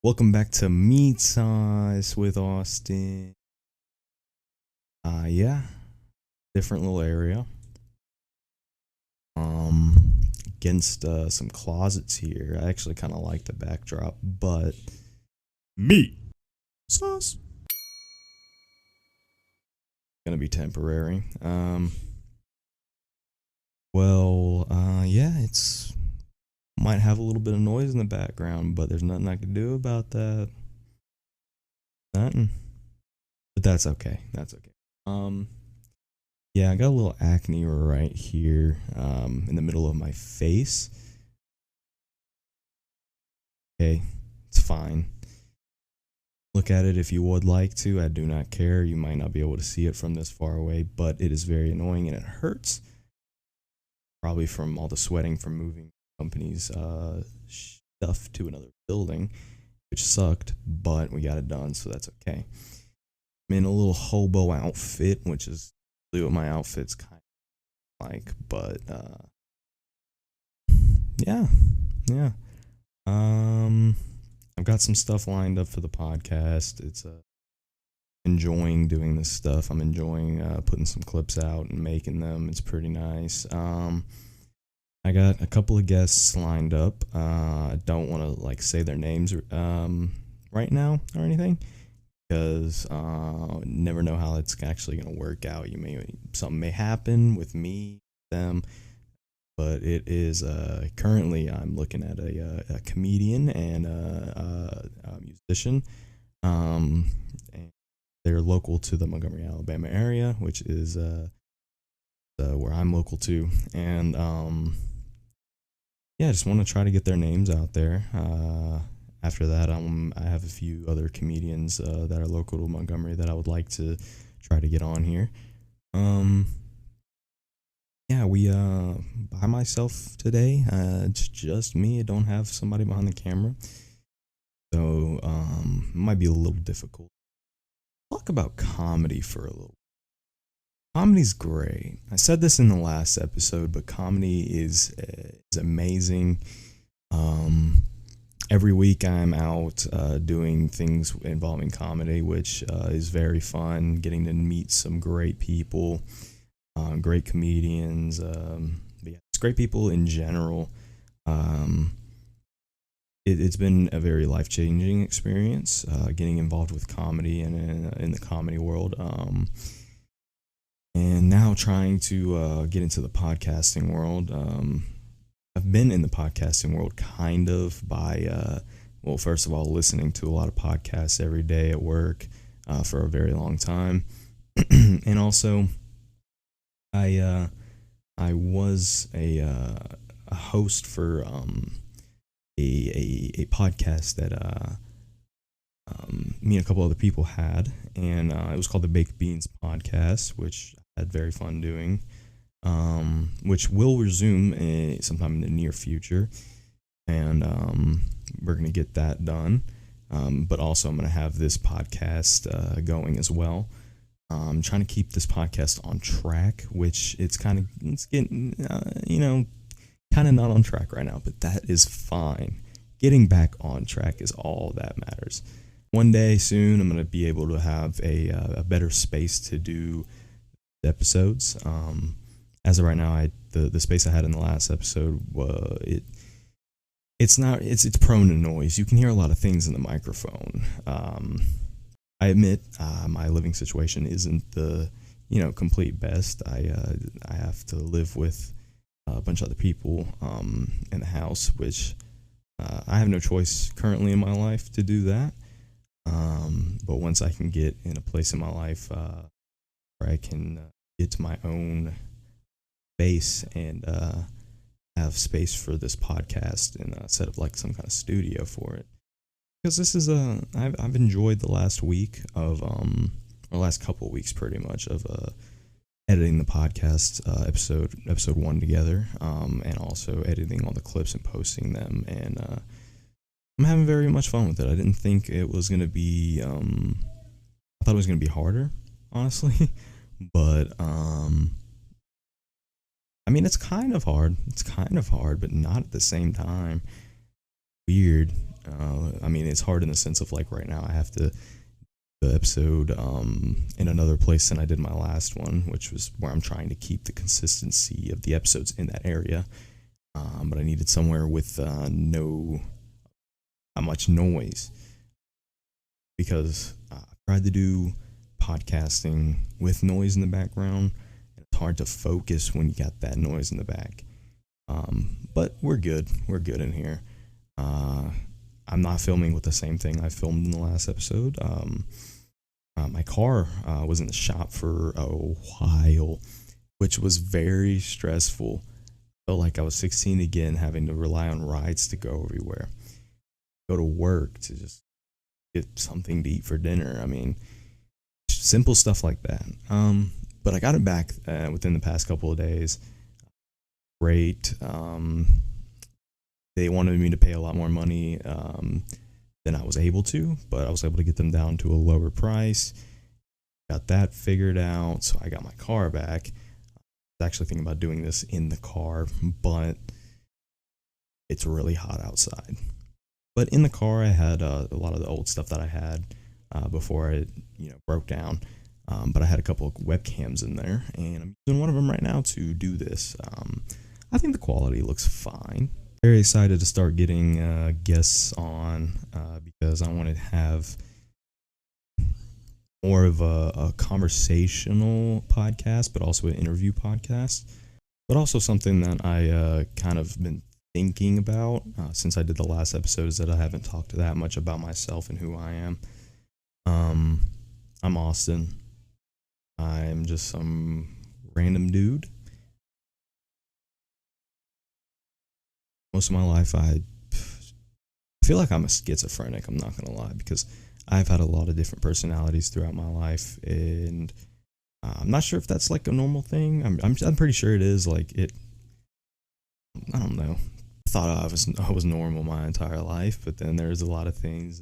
Welcome back to Meat Sauce with Austin. Yeah, different little area. Against some closets here. I actually kind of like the backdrop, but meat sauce gonna be temporary. Yeah, it's might have a little bit of noise in the background, but there's nothing I can do about that. Nothing. But that's okay. That's okay. Yeah, I got a little acne right here, in the middle of my face. Okay, it's fine. Look at it if you would like to. I do not care. You might not be able to see it from this far away, but it is very annoying and it hurts. Probably from all the sweating from moving companies' stuff to another building, which sucked, but we got it done, so that's okay. I'm in a little hobo outfit, which is really what my outfit's kind of like, but yeah, yeah. I've got some stuff lined up for the podcast. It's enjoying doing this stuff. I'm enjoying putting some clips out and making them. It's pretty nice. I got a couple of guests lined up. I don't want to say their names right now or anything, because never know how it's actually going to work out. Something may happen with me, them, but it is currently I'm looking at a comedian and a musician. And they're local to the Montgomery, Alabama area, which is where I'm local to, and yeah, I just want to try to get their names out there. After that, I have a few other comedians that are local to Montgomery that I would like to try to get on here. Yeah, we by myself today. It's just me. I don't have somebody behind the camera, so it might be a little difficult. Talk about comedy for a little. Comedy's great. I said this in the last episode, but comedy is amazing. Every week I'm out doing things involving comedy, which is very fun. Getting to meet some great people, great comedians. Yeah, it's great people in general. It's been a very life-changing experience getting involved with comedy and in the comedy world. And now trying to get into the podcasting world. I've been in the podcasting world kind of by, first of all, listening to a lot of podcasts every day at work for a very long time. And also, I was a host for a podcast that me and a couple other people had, and it was called the Baked Beans Podcast, which I had very fun doing, which will resume sometime in the near future, and we're going to get that done, but also I'm going to have this podcast going as well. I'm trying to keep this podcast on track, which it's getting, kind of not on track right now, but that is fine. Getting back on track is all that matters. One day soon, I'm going to be able to have a better space to do episodes. As of right now, the space I had in the last episode, it's prone to noise. You can hear a lot of things in the microphone. I admit my living situation isn't the complete best. I have to live with a bunch of other people in the house, which I have no choice currently in my life to do that. But once I can get in a place in my life where I can get to my own base and have space for this podcast and set up some kind of studio for it, because this is I've enjoyed the last week of or last couple of weeks pretty much of editing the podcast episode 1 together, and also editing all the clips and posting them, and I'm having very much fun with it. I didn't think it was going to be, I thought it was going to be harder, honestly, but, it's kind of hard. It's kind of hard, but not at the same time. Weird. I mean, it's hard in the sense of like right now I have to the episode in another place than I did my last one, which was where I'm trying to keep the consistency of the episodes in that area. But I needed somewhere with not much noise because I tried to do podcasting with noise in the background. It's hard to focus when you got that noise in the back. But we're good. We're good in here. I'm not filming with the same thing I filmed in the last episode. My car was in the shop for a while, which was very stressful. Felt like I was 16 again, having to rely on rides to go everywhere. Go to work to just get something to eat for dinner. I mean, simple stuff like that. But I got it back within the past couple of days. Great. They wanted me to pay a lot more money than I was able to, but I was able to get them down to a lower price. Got that figured out, so I got my car back. I was actually thinking about doing this in the car, but it's really hot outside. But in the car, I had a lot of the old stuff that I had before it, broke down. But I had a couple of webcams in there, and I'm using one of them right now to do this. I think the quality looks fine. Very excited to start getting guests on because I want to have more of a conversational podcast, but also an interview podcast. But also something that I kind of been thinking about since I did the last episode is that I haven't talked that much about myself and who I am. I'm Austin. I'm just some random dude. Most of my life, I feel like I'm a schizophrenic, I'm not going to lie, because I've had a lot of different personalities throughout my life, and I'm not sure if that's like a normal thing. I'm pretty sure it is. Like I don't know. I thought I was normal my entire life, but then there's a lot of things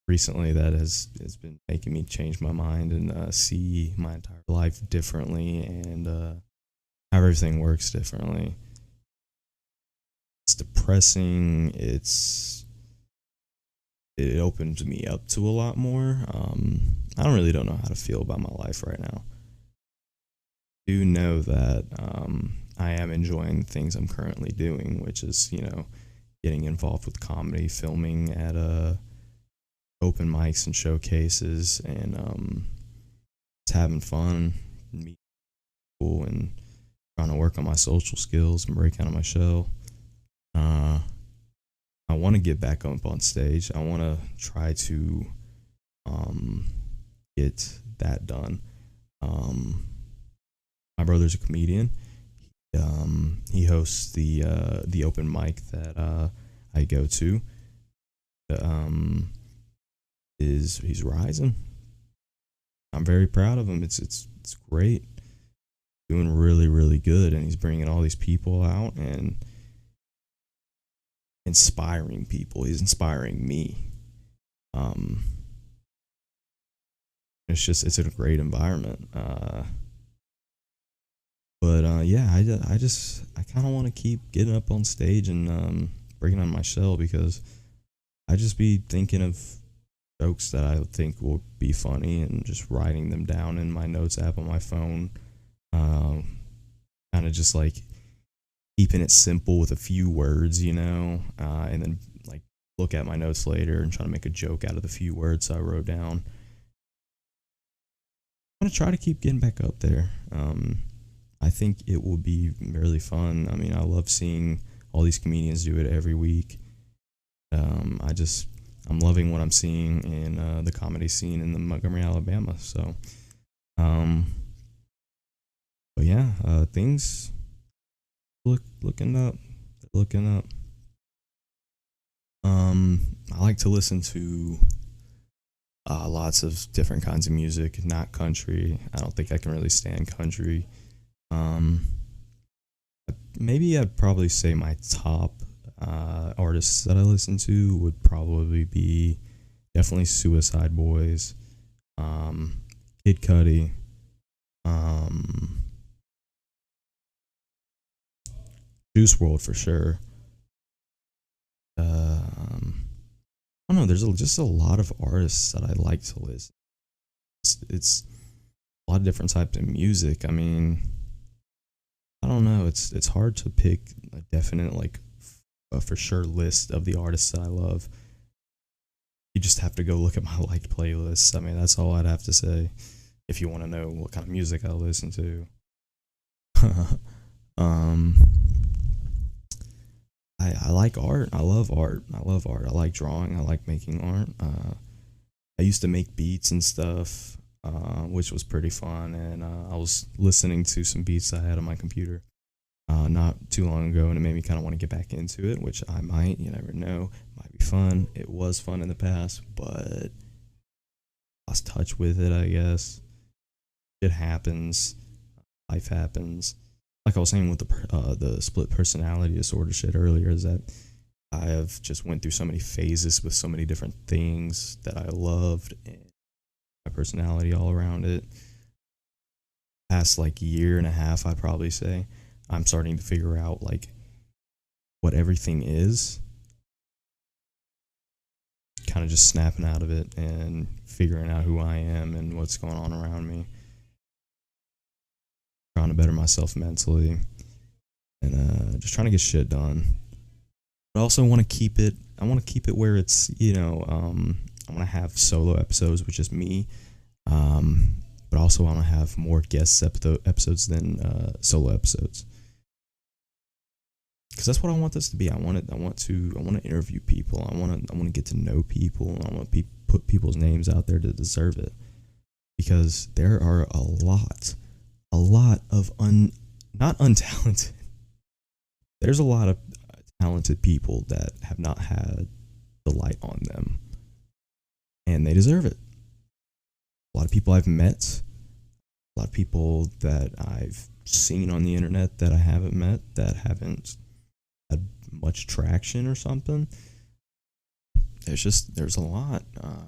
recently that has been making me change my mind and see my entire life differently and how everything works differently. It's depressing. It opens me up to a lot more. I don't know how to feel about my life right now. I do know that I am enjoying things I'm currently doing, which is getting involved with comedy, filming at open mics and showcases, and just having fun, and meeting people, and trying to work on my social skills and break out of my shell. I want to get back up on stage. I want to try to get that done. My brother's a comedian. He hosts the open mic that I go to. He's rising. I'm very proud of him. It's great. Doing really, really good, and he's bringing all these people out and inspiring people. He's inspiring me. It's a great environment. But yeah, I kind of want to keep getting up on stage and breaking on my shell, because I just be thinking of jokes that I think will be funny and just writing them down in my notes app on my phone. Kind of just like keeping it simple with a few words, and then like look at my notes later and try to make a joke out of the few words I wrote down. I'm going to try to keep getting back up there. I think it will be really fun. I mean, I love seeing all these comedians do it every week. I'm loving what I'm seeing in the comedy scene in the Montgomery, Alabama. So, but yeah, things looking up. I like to listen to lots of different kinds of music, not country. I don't think I can really stand country. Maybe I'd probably say my top artists that I listen to would probably be definitely Suicide Boys, Kid Cudi, Juice WRLD for sure, know. There's just a lot of artists that I like to listen. It's a lot of different types of music. I mean, I don't know. It's hard to pick a definite like a for sure list of the artists that I love. You just have to go look at my liked playlists. I mean, that's all I'd have to say if you want to know what kind of music I listen to. um, I like art. I love art. I love art. I like drawing. I like making art. I used to make beats and stuff, which was pretty fun. And I was listening to some beats I had on my computer not too long ago, and it made me kind of want to get back into it, which I might. You never know. Might be fun. It was fun in the past, but lost touch with it, I guess. It happens. Life happens. Like I was saying with the split personality disorder shit earlier, is that I have just went through so many phases with so many different things that I loved and my personality all around it. Past like year and a half, I'd probably say, I'm starting to figure out like what everything is. Kind of just snapping out of it and figuring out who I am and what's going on around me. Trying to better myself mentally and just trying to get shit done. But I also want to keep it. I want to keep it where it's I want to have solo episodes with just me, but also I want to have more guest episodes than solo episodes. Because that's what I want this to be. I want to interview people. I want to get to know people. I want to put people's names out there to deserve it. Because there are a lot of not untalented. There's a lot of talented people that have not had the light on them, and they deserve it. A lot of people I've met, a lot of people that I've seen on the internet that I haven't met, that haven't had much traction or something. There's a lot. I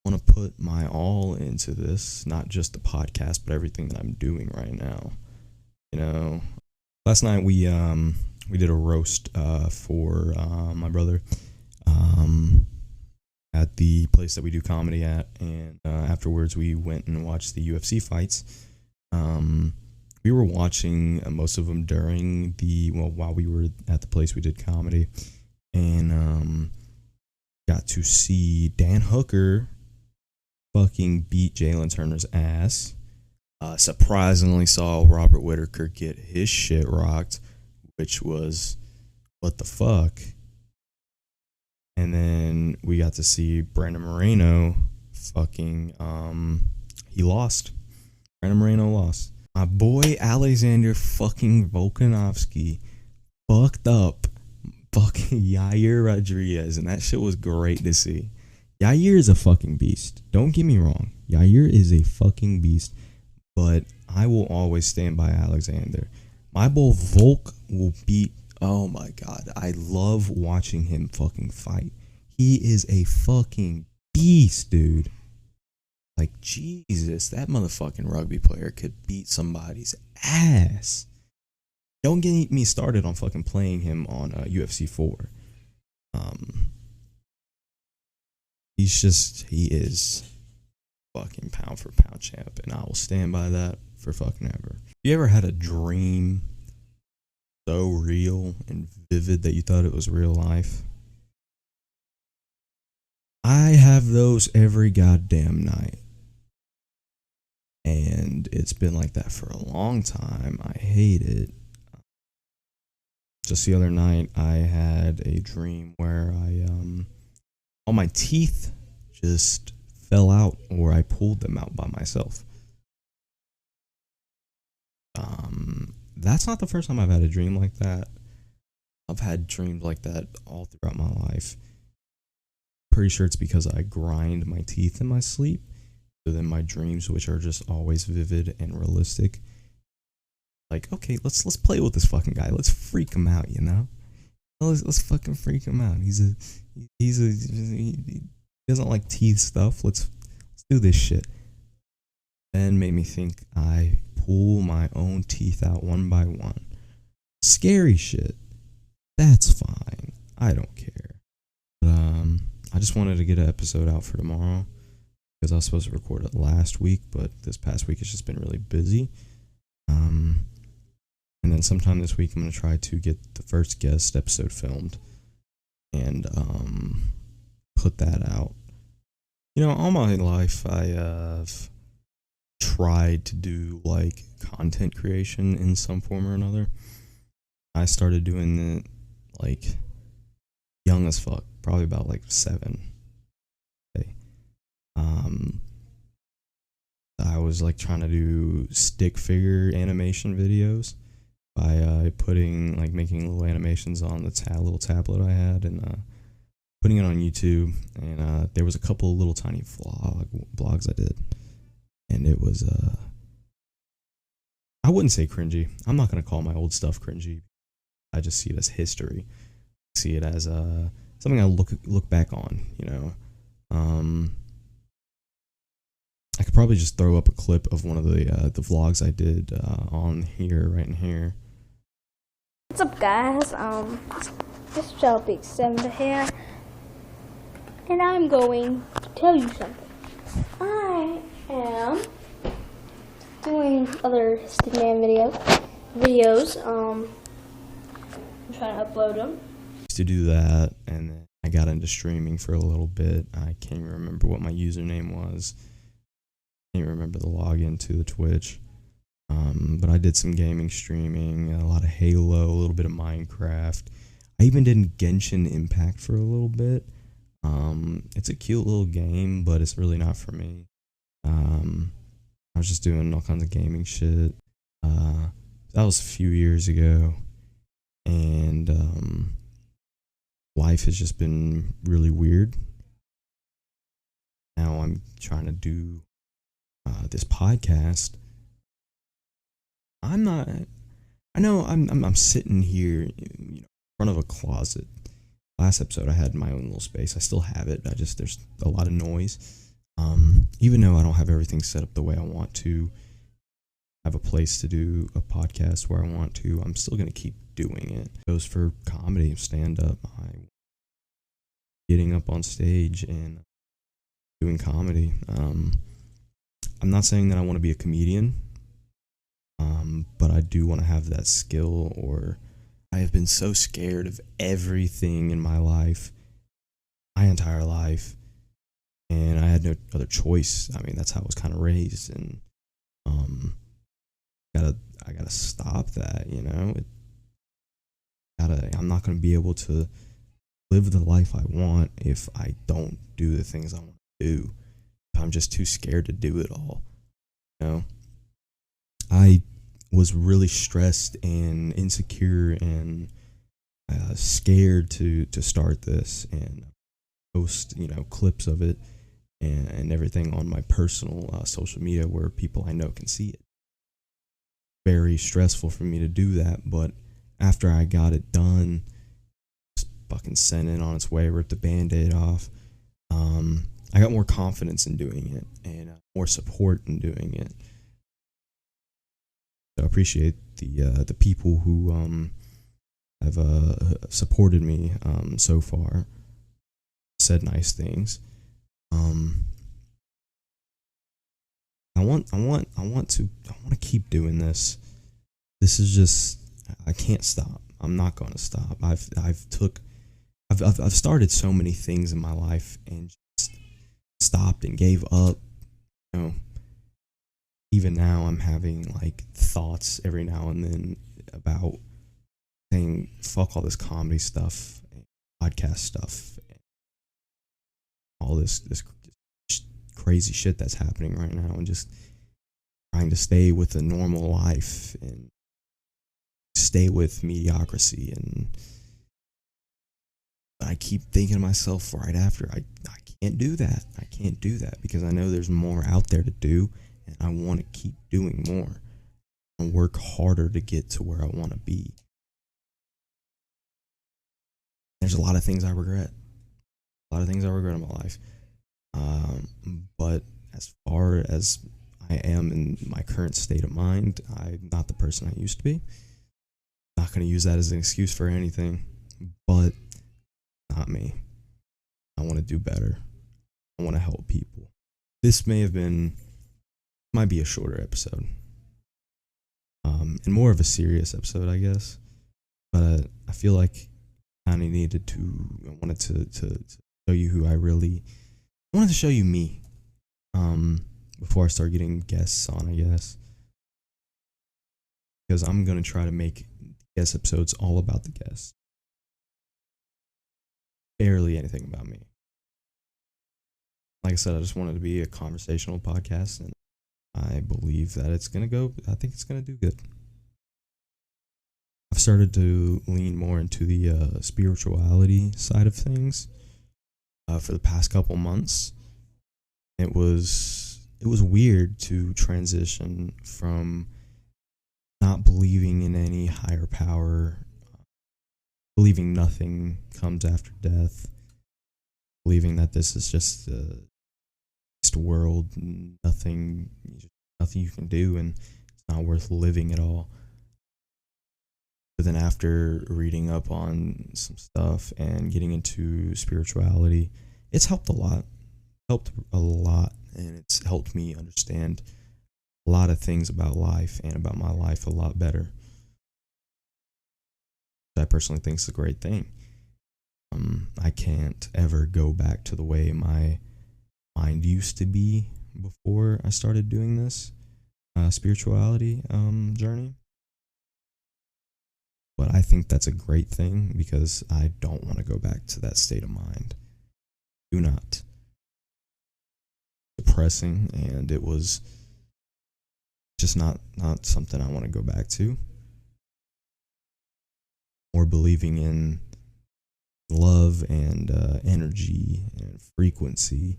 want to put my all into this, not just the podcast, but everything that I'm doing right now. Last night we did a roast for my brother at the place that we do comedy at, and afterwards we went and watched the UFC fights. We were watching most of them while we were at the place we did comedy, and got to see Dan Hooker fucking beat Jalen Turner's ass. Surprisingly saw Robert Whittaker get his shit rocked, which was what the fuck. And then we got to see Brandon Moreno fucking he lost. Brandon Moreno lost. My boy Alexander fucking Volkanovski fucked up fucking Yair Rodriguez, and that shit was great to see. Yair is a fucking beast. Don't get me wrong. Yair is a fucking beast. But I will always stand by Alexander. My boy Volk will beat... Oh my god. I love watching him fucking fight. He is a fucking beast, dude. Like, Jesus. That motherfucking rugby player could beat somebody's ass. Don't get me started on fucking playing him on UFC 4. He is fucking pound for pound champ, and I will stand by that for fucking ever. You ever had a dream so real and vivid that you thought it was real life? I have those every goddamn night, and it's been like that for a long time. I hate it. Just the other night I had a dream where all my teeth just fell out, or I pulled them out by myself. That's not the first time I've had a dream like that. I've had dreams like that all throughout my life. Pretty sure it's because I grind my teeth in my sleep. So then my dreams, which are just always vivid and realistic, like, okay, let's play with this fucking guy. Let's freak him out, Let's fucking freak him out. He doesn't like teeth stuff. Let's do this shit. Then made me think I pull my own teeth out one by one. Scary shit. That's fine. I don't care. But I just wanted to get an episode out for tomorrow because I was supposed to record it last week, but this past week it's just been really busy. And then sometime this week I'm going to try to get the first guest episode filmed and put that out. All my life I have tried to do like content creation in some form or another. I started doing it like young as fuck, probably about like 7. Okay. I was like trying to do stick figure animation videos by making little animations on the little tablet I had and putting it on YouTube. And there was a couple of little tiny vlogs I did, and it was I wouldn't say cringy. I'm not gonna call my old stuff cringy. I just see it as history. I see it as something I look back on. I could probably just throw up a clip of one of the vlogs I did on here, right in here. What's up, guys? This is Big 7 here, and I'm going to tell you something. I am doing other Stickman videos. I'm trying to upload them. Used to do that, and then I got into streaming for a little bit. I can't even remember what my username was. I can't remember the login to the Twitch. But I did some gaming streaming, a lot of Halo, a little bit of Minecraft. I even did Genshin Impact for a little bit. It's a cute little game, but it's really not for me. I was just doing all kinds of gaming shit. That was a few years ago, and life has just been really weird. Now I'm trying to do this podcast. I'm sitting here, in front of a closet. Last episode I had my own little space. I still have it. There's a lot of noise. Even though I don't have everything set up the way I want to, have a place to do a podcast where I want to, I'm still going to keep doing it. It goes for comedy, stand up. Getting up on stage and doing comedy. I'm not saying that I want to be a comedian, but I do want to have that skill. Or I have been so scared of everything in my life, my entire life, and I had no other choice. I mean, that's how I was kind of raised, and I gotta stop that. I'm not gonna be able to live the life I want if I don't do the things I want to do. I'm just too scared to do it all. I was really stressed and insecure and scared to start this and post clips of it and everything on my personal social media where people I know can see it. Very stressful for me to do that, but after I got it done, just fucking sent it on its way, ripped the band-aid off, I got more confidence in doing it and more support in doing it. So I appreciate the people who have supported me so far, said nice things. I want to keep doing this. This is just, I can't stop. I'm not going to stop. I've started so many things in my life and just stopped and gave up. Even now I'm having like thoughts every now and then about saying fuck all this comedy stuff, podcast stuff, all this crazy shit that's happening right now, and just trying to stay with a normal life and stay with mediocrity. And I keep thinking to myself right after, I can't do that. I can't do that because I know there's more out there to do, and I want to keep doing more and work harder to get to where I want to be. There's a lot of things I regret. A lot of things I regret in my life. But as far as I am in my current state of mind, I'm not the person I used to be. Not going to use that as an excuse for anything, but not me. I want to do better. I want to help people. This might be a shorter episode. And more of a serious episode, I guess. But I feel like I wanted to show you who I wanted to show you me. Before I start getting guests on, I guess. Because I'm going to try to make guest episodes all about the guests. Barely anything about me. Like I said, I just wanted to be a conversational podcast, and I believe that I think it's going to do good. I've started to lean more into the spirituality side of things for the past couple months. It was weird to transition from not believing in any higher power, believing nothing comes after death, believing that this is just a world, nothing you can do, and it's not worth living at all. But then after reading up on some stuff and getting into spirituality, it's helped a lot. And it's helped me understand a lot of things about life and about my life a lot better. I personally think it's a great thing. I can't ever go back to the way my mind used to be before I started doing this spirituality journey. But I think that's a great thing because I don't want to go back to that state of mind. Do not. Depressing, and it was just not something I want to go back to. More believing in love and energy and frequency,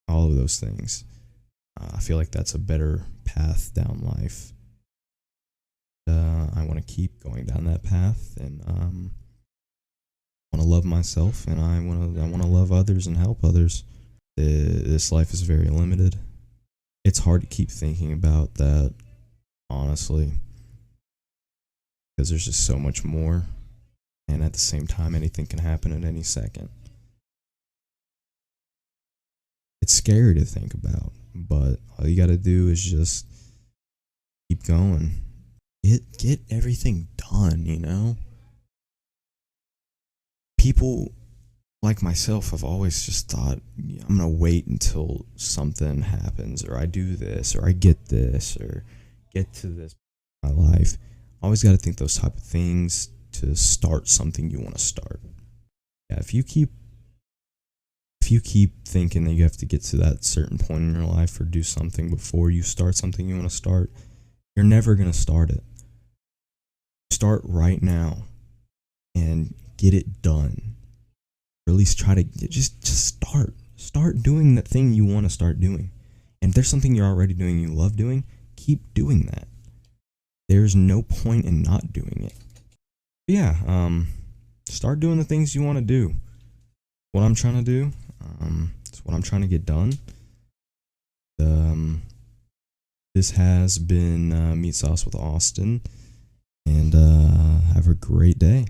all of those things. I feel like that's a better path down life. I want to keep going down that path, and I want to love myself, and I want to love others and help others. This life is very limited. It's hard to keep thinking about that, honestly, because there's just so much more, and at the same time, anything can happen at any second. It's scary to think about, but all you gotta do is just keep going. Get everything done, you know? People like myself have always just thought, I'm gonna wait until something happens, or I do this, or I get this, or get to this in my life. Always gotta think those type of things to start something you want to start. Yeah, if you keep thinking that you have to get to that certain point in your life or do something before you start something you want to start, you're never gonna start it. Start right now and get it done. Or at least try to just start doing that thing you want to start doing. And if there's something you're already doing you love doing, keep doing that. There's no point in not doing it. But yeah, start doing the things you want to do. What I'm trying to do, it's what I'm trying to get done. This has been Meat Sauce with Austin, and have a great day.